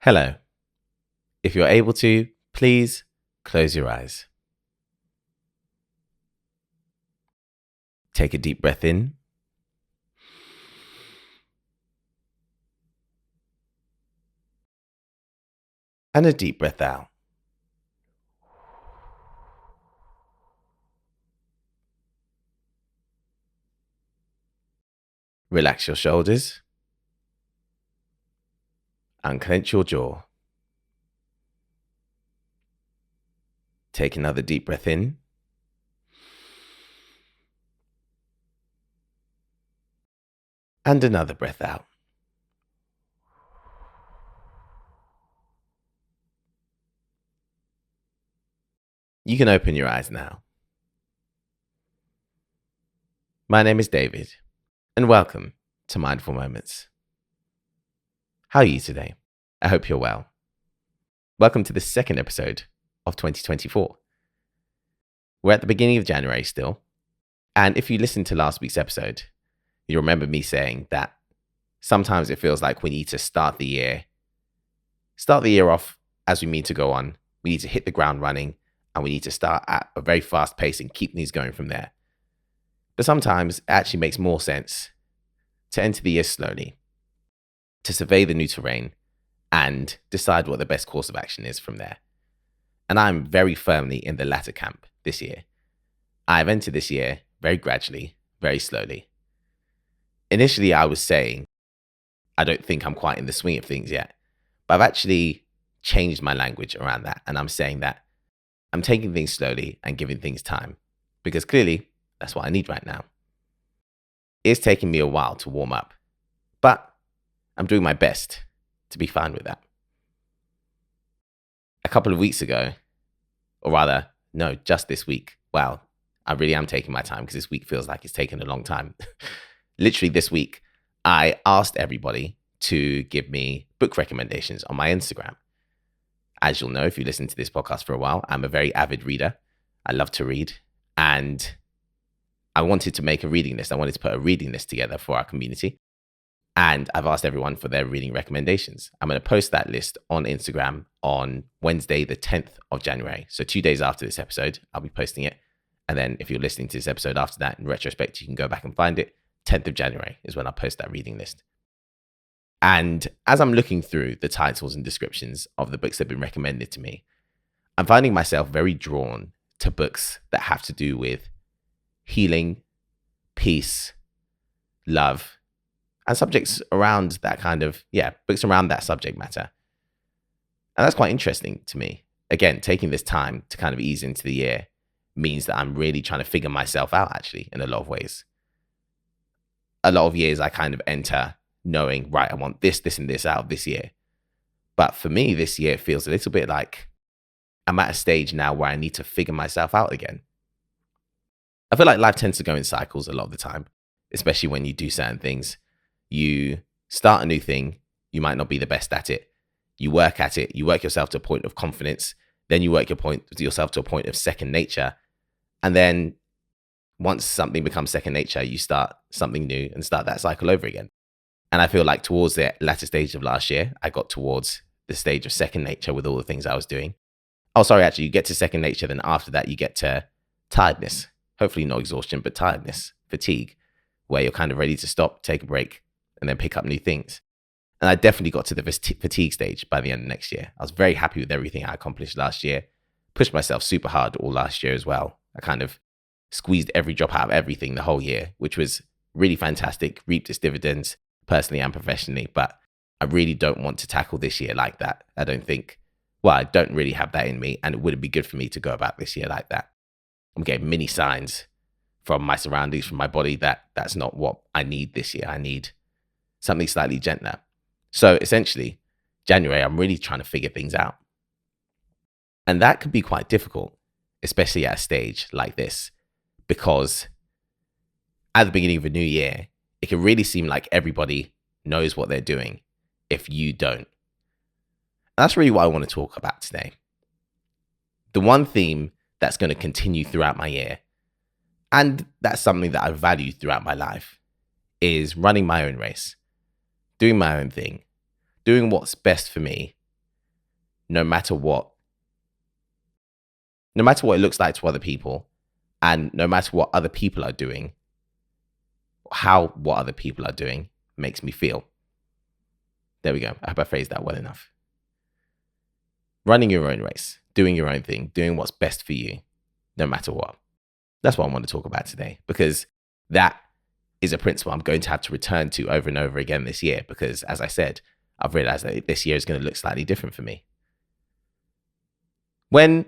Hello. If you're able to, please close your eyes. Take a deep breath in and a deep breath out. Relax your shoulders. Unclench your jaw. Take another deep breath in. And another breath out. You can open your eyes now. My name is David, and welcome to Mindful Moments. How are you today? I hope you're well. Welcome to the second episode of 2024. We're at the beginning of January still, and if you listened to last week's episode, you remember me saying that sometimes it feels like we need to start the year off as we mean to go on. We need to hit the ground running, and we need to start at a very fast pace and keep things going from there. But sometimes it actually makes more sense to enter the year slowly, to survey the new terrain and decide what the best course of action is from there. And I'm very firmly in the latter camp this year. I've entered this year very gradually, very slowly. Initially, I was saying, I don't think I'm quite in the swing of things yet, but I've actually changed my language around that. And I'm saying that I'm taking things slowly and giving things time, because clearly that's what I need right now. It's taking me a while to warm up, but I'm doing my best to be fine with that. A couple of weeks ago, or rather, no, just this week. Wow, I really am taking my time because this week feels like it's taken a long time. Literally this week, I asked everybody to give me book recommendations on my Instagram. As you'll know, if you listen to this podcast for a while, I'm a very avid reader. I love to read. And I wanted to make a reading list. I wanted to put a reading list together for our community. And I've asked everyone for their reading recommendations. I'm going to post that list on Instagram on Wednesday, the 10th of January. So 2 days after this episode, I'll be posting it. And then if you're listening to this episode after that, in retrospect, you can go back and find it. 10th of January is when I'll post that reading list. And as I'm looking through the titles and descriptions of the books that have been recommended to me, I'm finding myself very drawn to books that have to do with healing, peace, love, and subjects around that kind of, books around that subject matter. And that's quite interesting to me. Again, taking this time to kind of ease into the year means that I'm really trying to figure myself out, actually, in a lot of ways. A lot of years I kind of enter knowing, right, I want this, and this out of this year. But for me, this year feels a little bit like I'm at a stage now where I need to figure myself out again. I feel like life tends to go in cycles a lot of the time, especially when you do certain things. You start a new thing, you might not be the best at it. You work at it, you work yourself to a point of confidence, then you work yourself to a point of second nature. And then once something becomes second nature, you start something new and start that cycle over again. And I feel like towards the latter stage of last year, I got towards the stage of second nature with all the things I was doing. Oh, sorry, actually, you get to second nature, then after that, you get to tiredness. Hopefully not exhaustion, but tiredness, fatigue, where you're kind of ready to stop, take a break, and then pick up new things. And I definitely got to the fatigue stage by the end of next year. I was very happy with everything I accomplished last year. Pushed myself super hard all last year as well. I kind of squeezed every drop out of everything the whole year, which was really fantastic, reaped its dividends personally and professionally. But I really don't want to tackle this year like that. I don't really have that in me, and it wouldn't be good for me to go about this year like that. I'm getting many signs from my surroundings, from my body, that that's not what I need this year. I need something slightly gentler. So essentially, January, I'm really trying to figure things out. And that could be quite difficult, especially at a stage like this, because at the beginning of a new year, it can really seem like everybody knows what they're doing if you don't. And that's really what I want to talk about today. The one theme that's going to continue throughout my year, and that's something that I've valued throughout my life, is running my own race, doing my own thing, doing what's best for me, no matter what it looks like to other people, and no matter what other people are doing, what other people are doing makes me feel. There we go. I hope I phrased that well enough. Running your own race, doing your own thing, doing what's best for you, no matter what. That's what I want to talk about today, because that is a principle I'm going to have to return to over and over again this year, because as I said, I've realized that this year is going to look slightly different for me. When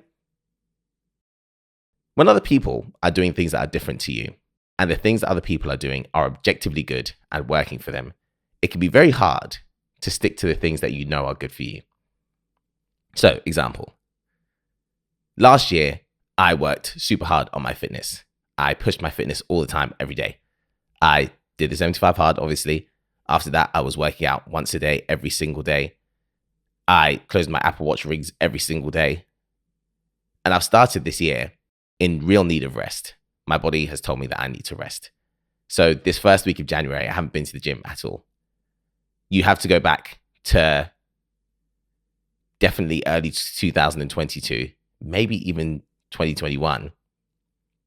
other people are doing things that are different to you, and the things that other people are doing are objectively good and working for them, it can be very hard to stick to the things that you know are good for you. So, example, last year, I worked super hard on my fitness. I pushed my fitness all the time, every day. I did the 75 hard, obviously. After that, I was working out once a day, every single day. I closed my Apple Watch rings every single day. And I've started this year in real need of rest. My body has told me that I need to rest. So this first week of January, I haven't been to the gym at all. You have to go back to definitely early 2022, maybe even 2021,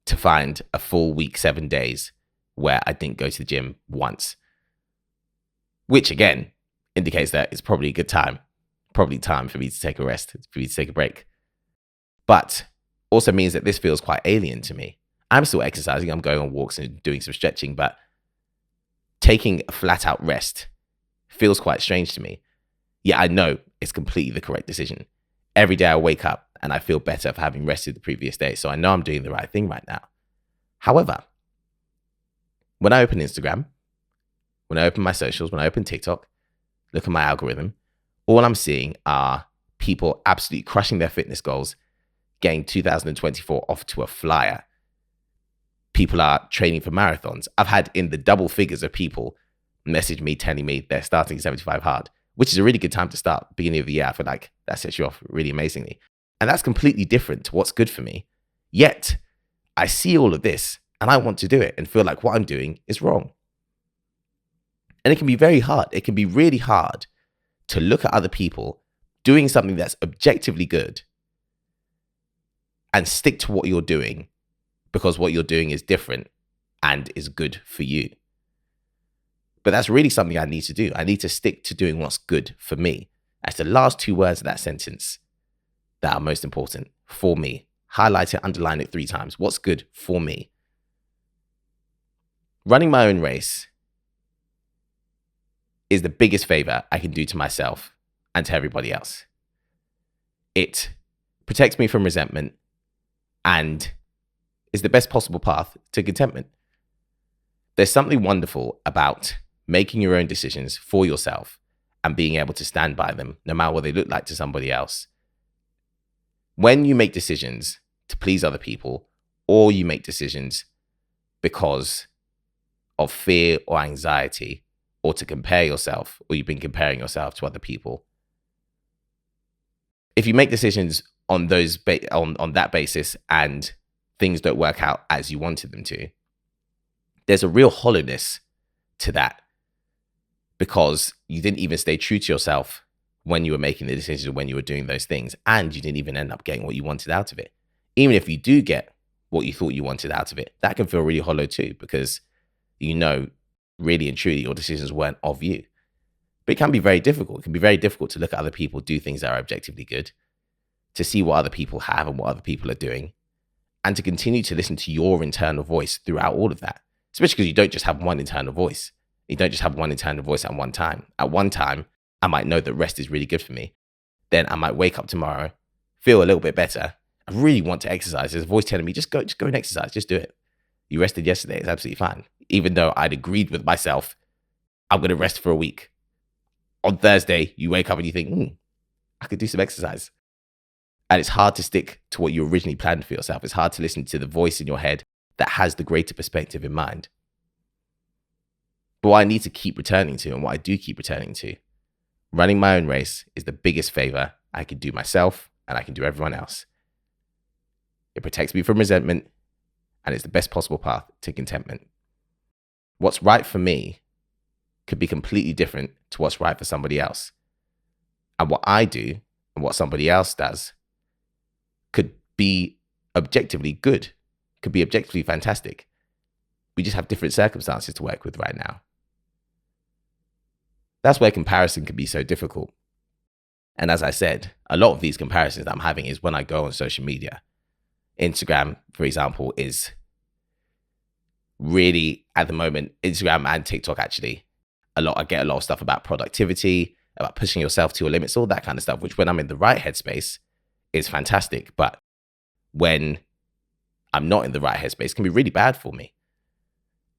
to find a full week, 7 days, where I didn't go to the gym once. Which again indicates that it's probably a good time, probably time for me to take a rest, for me to take a break. But also means that this feels quite alien to me. I'm still exercising, I'm going on walks and doing some stretching, but taking a flat out rest feels quite strange to me. Yeah, I know it's completely the correct decision. Every day I wake up and I feel better for having rested the previous day. So I know I'm doing the right thing right now. However, when I open Instagram, when I open my socials, when I open TikTok, look at my algorithm, all I'm seeing are people absolutely crushing their fitness goals, getting 2024 off to a flyer. People are training for marathons. I've had in the double figures of people message me telling me they're starting 75 hard, which is a really good time to start. Beginning of the year, I feel like that sets you off really amazingly. And that's completely different to what's good for me. Yet, I see all of this and I want to do it and feel like what I'm doing is wrong. And it can be very hard. It can be really hard to look at other people doing something that's objectively good and stick to what you're doing because what you're doing is different and is good for you. But that's really something I need to do. I need to stick to doing what's good for me. That's the last two words of that sentence that are most important for me. Highlight it, underline it 3 times. What's good for me? Running my own race is the biggest favor I can do to myself and to everybody else. It protects me from resentment and is the best possible path to contentment. There's something wonderful about making your own decisions for yourself and being able to stand by them, no matter what they look like to somebody else. When you make decisions to please other people, or you make decisions because of fear or anxiety, or to compare yourself, or you've been comparing yourself to other people, if you make decisions on those on that basis and things don't work out as you wanted them to, there's a real hollowness to that, because you didn't even stay true to yourself when you were making the decisions, when you were doing those things, and you didn't even end up getting what you wanted out of it. Even if you do get what you thought you wanted out of it, that can feel really hollow too, because you know, really and truly, your decisions weren't of you. But it can be very difficult. It can be very difficult to look at other people do things that are objectively good, to see what other people have and what other people are doing, and to continue to listen to your internal voice throughout all of that. Especially because you don't just have one internal voice. You don't just have one internal voice at one time. At one time, I might know that rest is really good for me. Then I might wake up tomorrow, feel a little bit better. I really want to exercise. There's a voice telling me, just go and exercise. Just do it. You rested yesterday. It's absolutely fine. Even though I'd agreed with myself, I'm going to rest for a week. On Thursday, you wake up and you think, I could do some exercise. And it's hard to stick to what you originally planned for yourself. It's hard to listen to the voice in your head that has the greater perspective in mind. But what I need to keep returning to, and what I do keep returning to, running my own race is the biggest favor I can do myself and I can do everyone else. It protects me from resentment, and it's the best possible path to contentment. What's right for me could be completely different to what's right for somebody else. And what I do and what somebody else does could be objectively good, could be objectively fantastic. We just have different circumstances to work with right now. That's where comparison can be so difficult. And as I said, a lot of these comparisons that I'm having is when I go on social media. Instagram, for example, is really, at the moment, Instagram and TikTok actually, I get a lot of stuff about productivity, about pushing yourself to your limits, all that kind of stuff, which when I'm in the right headspace is fantastic. But when I'm not in the right headspace, it can be really bad for me.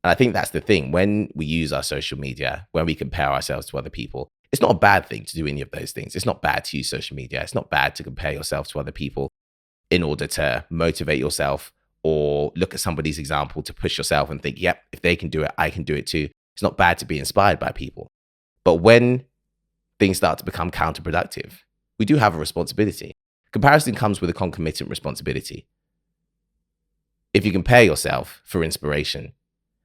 And I think that's the thing. When we use our social media, when we compare ourselves to other people, it's not a bad thing to do any of those things. It's not bad to use social media. It's not bad to compare yourself to other people in order to motivate yourself or look at somebody's example to push yourself and think, yep, if they can do it, I can do it too. It's not bad to be inspired by people. But when things start to become counterproductive, we do have a responsibility. Comparison comes with a concomitant responsibility. If you compare yourself for inspiration,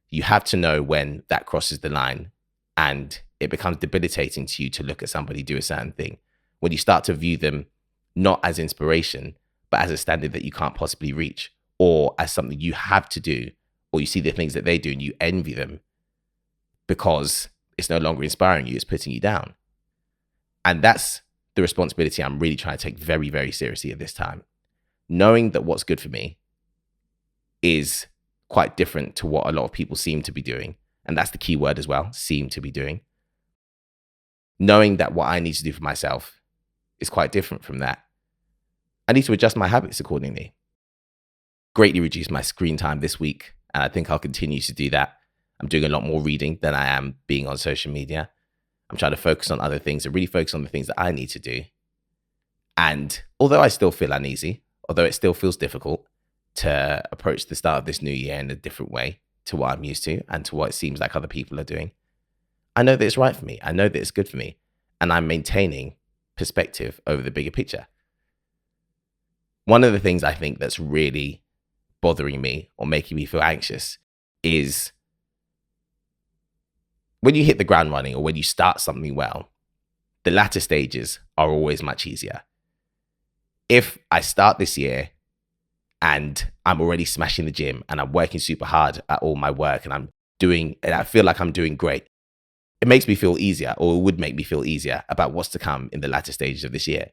you have to know when that crosses the line and it becomes debilitating to you to look at somebody do a certain thing. When you start to view them not as inspiration, but as a standard that you can't possibly reach, or as something you have to do, or you see the things that they do and you envy them because it's no longer inspiring you, it's putting you down. And that's the responsibility I'm really trying to take very, very seriously at this time. Knowing that what's good for me is quite different to what a lot of people seem to be doing. And that's the key word as well, seem to be doing. Knowing that what I need to do for myself is quite different from that. I need to adjust my habits accordingly. Greatly reduced my screen time this week, and I think I'll continue to do that. I'm doing a lot more reading than I am being on social media. I'm trying to focus on other things and really focus on the things that I need to do. And although I still feel uneasy, although it still feels difficult to approach the start of this new year in a different way to what I'm used to and to what it seems like other people are doing, I know that it's right for me. I know that it's good for me. And I'm maintaining perspective over the bigger picture. One of the things I think that's really bothering me or making me feel anxious is when you hit the ground running or when you start something well, the latter stages are always much easier. If I start this year and I'm already smashing the gym and I'm working super hard at all my work and I feel like I'm doing great, it makes me feel easier, or it would make me feel easier about what's to come in the latter stages of this year.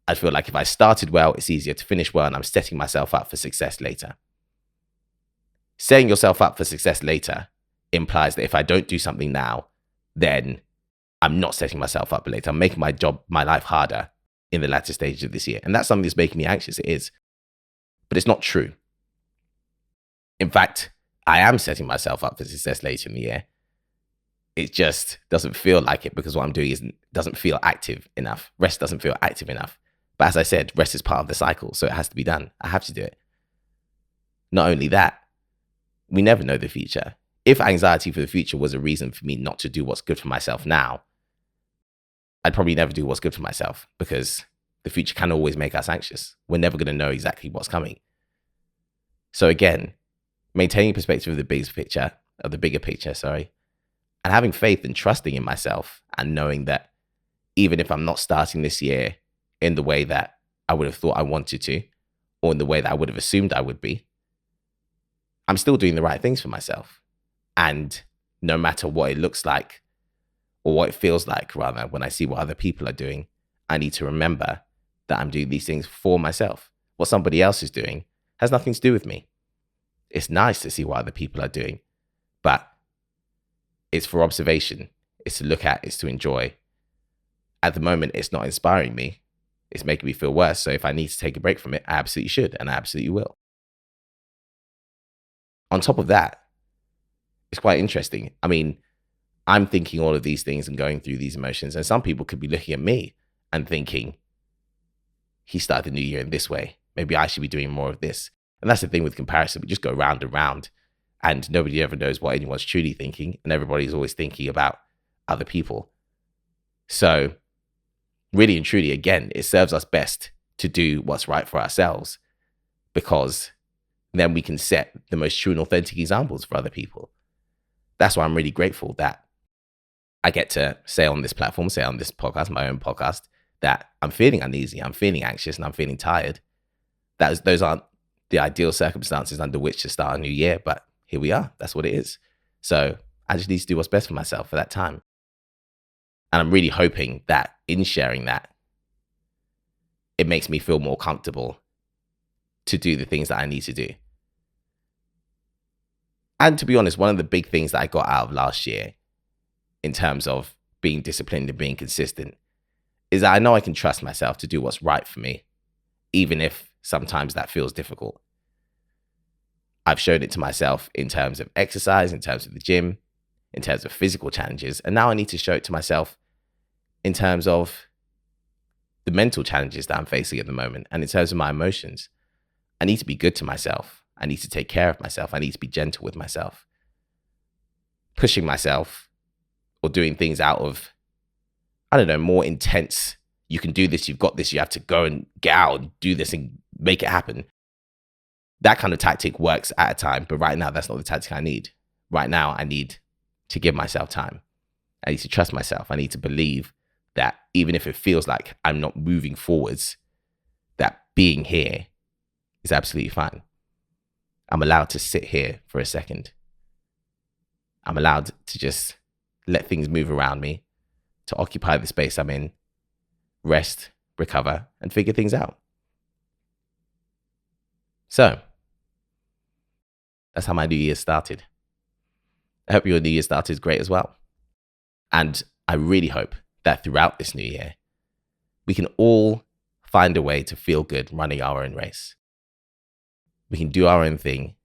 I feel like if I started well, it's easier to finish well and I'm setting myself up for success later. Setting yourself up for success later implies that if I don't do something now, then I'm not setting myself up for later. I'm making my life harder in the latter stages of this year. And that's something that's making me anxious. It is. But it's not true. In fact, I am setting myself up for success later in the year. It just doesn't feel like it because what I'm doing doesn't feel active enough. Rest doesn't feel active enough. But as I said, rest is part of the cycle, so it has to be done. I have to do it. Not only that, we never know the future. If anxiety for the future was a reason for me not to do what's good for myself now, I'd probably never do what's good for myself because the future can always make us anxious. We're never going to know exactly what's coming. So again, maintaining perspective of the bigger picture, and having faith and trusting in myself and knowing that even if I'm not starting this year in the way that I would have thought I wanted to, or in the way that I would have assumed I would be, I'm still doing the right things for myself. And no matter what it looks like, or what it feels like, rather, when I see what other people are doing, I need to remember that I'm doing these things for myself. What somebody else is doing has nothing to do with me. It's nice to see what other people are doing, but it's for observation. It's to look at, it's to enjoy. At the moment, it's not inspiring me. It's making me feel worse. So if I need to take a break from it, I absolutely should, and I absolutely will. On top of that, it's quite interesting. I mean, I'm thinking all of these things and going through these emotions, and some people could be looking at me and thinking, he started the new year in this way. Maybe I should be doing more of this. And that's the thing with comparison. We just go round and round, and nobody ever knows what anyone's truly thinking, and everybody's always thinking about other people. So really and truly, again, it serves us best to do what's right for ourselves, because then we can set the most true and authentic examples for other people. That's why I'm really grateful that I get to say on this platform, say on this podcast, my own podcast, that I'm feeling uneasy, I'm feeling anxious, and I'm feeling tired. Those aren't the ideal circumstances under which to start a new year, but here we are. That's what it is. So I just need to do what's best for myself for that time. And I'm really hoping that in sharing that, it makes me feel more comfortable to do the things that I need to do. And to be honest, one of the big things that I got out of last year in terms of being disciplined and being consistent is that I know I can trust myself to do what's right for me, even if sometimes that feels difficult. I've shown it to myself in terms of exercise, in terms of the gym, in terms of physical challenges. And now I need to show it to myself in terms of the mental challenges that I'm facing at the moment and in terms of my emotions. I need to be good to myself. I need to take care of myself. I need to be gentle with myself. Pushing myself or doing things out of, I don't know, more intense. You can do this. You've got this. You have to go and get out and do this and make it happen. That kind of tactic works at a time. But right now, that's not the tactic I need. Right now, I need to give myself time. I need to trust myself. I need to believe that even if it feels like I'm not moving forwards, that being here is absolutely fine. I'm allowed to sit here for a second. I'm allowed to just let things move around me, to occupy the space I'm in, rest, recover, and figure things out. So, that's how my new year started. I hope your new year started great as well. And I really hope that throughout this new year, we can all find a way to feel good running our own race. We can do our own thing,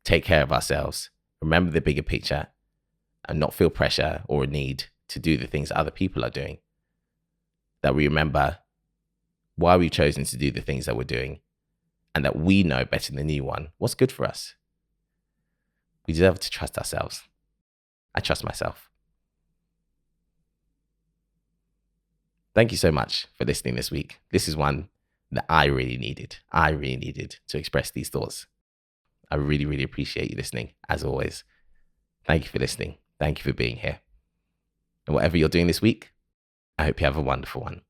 take care of ourselves, remember the bigger picture, and not feel pressure or a need to do the things that other people are doing. That we remember why we've chosen to do the things that we're doing, and that we know better than anyone what's good for us. We deserve to trust ourselves. I trust myself. Thank you so much for listening this week. This is one that I really needed. I really needed to express these thoughts. I really, really appreciate you listening, as always. Thank you for listening. Thank you for being here. And whatever you're doing this week, I hope you have a wonderful one.